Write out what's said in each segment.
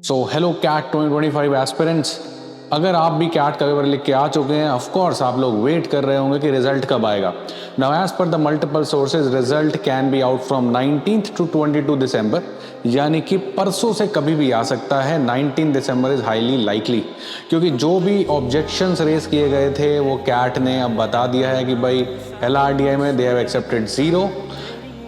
So hello cut 2025 aspirants, अगर आप भी कैट का पेपर लिख के आ चुके हैं, ऑफ कोर्स आप लोग वेट कर रहे होंगे कि रिजल्ट कब आएगा। Now as per the multiple sources result can be out from 19th to 22 December, यानी कि परसों से कभी भी आ सकता है। 19 दिसंबर इज हाईली लाइकली, क्योंकि जो भी ऑब्जेक्शंस रेज किए गए थे वो कैट ने अब बता दिया है कि भाई LRDI में दे हैव एक्सेप्टेड 0,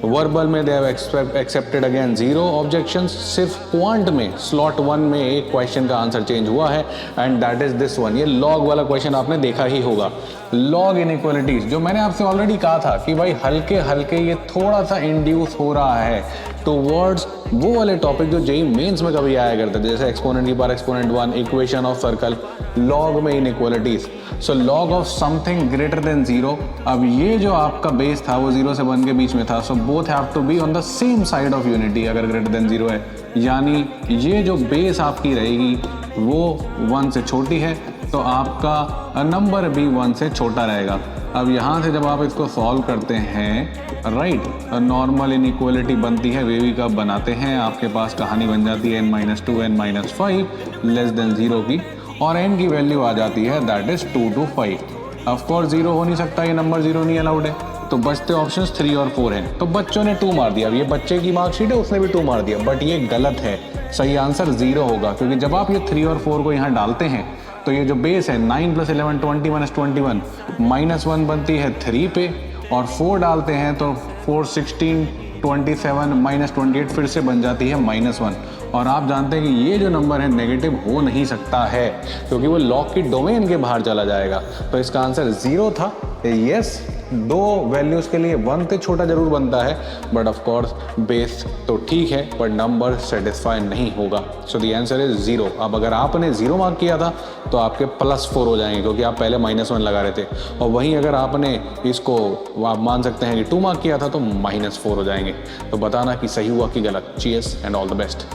वर्बल में they have accepted again 0 objections. सिर्फ क्वांट में स्लॉट 1 में एक क्वेश्चन का आंसर चेंज हुआ है and that is this one. ये लॉग वाला क्वेश्चन आपने देखा ही होगा, लॉग इनइक्वालिटीज, जो मैंने आपसे ऑलरेडी कहा था कि भाई हल्के हल्के ये थोड़ा सा इंड्यूस हो रहा है टुवर्ड्स वो वाले टॉपिक जो जेईई मेंस में कभी आया करते थे, जैसे एक्सपोनेंट की power exponent 1, equation of circle, log में inequalities. So log of something greater than 0। अब ये जो आपका बेस था वो 0 से 1 के बीच में था, so both have to be on the same side of unity अगर ग्रेटर देन 0 है, यानी ये जो बेस आपकी रहेगी वो 1 से छोटी है तो आपका नंबर भी 1 से छोटा रहेगा। अब यहाँ से जब आप इसको सॉल्व करते हैं, राइट, नॉर्मल इनइक्वालिटी बनती है, वे भी कब बनाते हैं, आपके पास कहानी बन जाती है n-2 n-5 लेस देन 0 की, और n की वैल्यू आ जाती है that is 2 to 5। Of course 0 हो नहीं सकता, ये नंबर 0 नहीं अलाउड है, तो बचते ऑप्शंस 3 और 4 हैं। तो बच्चों ने 2 मार दिया। अब ये बच्चे की मार्कशीट है, उसने भी 2 मार दिया, बट ये गलत है। सही आंसर 0 होगा, क्योंकि जब आप ये 3 और 4 को यहाँ डालते हैं तो ये जो बेस है 9 + 11 21 is 21, -1 बनती है 3 पे, और 4 डालते हैं तो 4 16 27 -28 फिर से बन जाती है -1। और आप जानते हैं कि ये जो नंबर है नेगेटिव हो नहीं सकता है, क्योंकि वो लॉग की डोमेन के बाहर चला जाएगा। तो इसका आंसर 0 था। यस, 2 वैल्यूज के लिए 1 से छोटा जरूर बनता है, बट ऑफ कोर्स बेस तो ठीक है, पर नंबर सेटिस्फाई नहीं होगा। So the answer is 0। अब अगर आपने 0 मार्क किया था तो आपके +4 हो जाएंगे, क्योंकि आप पहले -1 लगा रहे थे, और वहीं अगर आपने इसको आप मान सकते हैं कि 2 मार्क किया था तो -4 हो जाएंगे। तो बताना कि सही हुआ कि गलत। Cheers and all the best.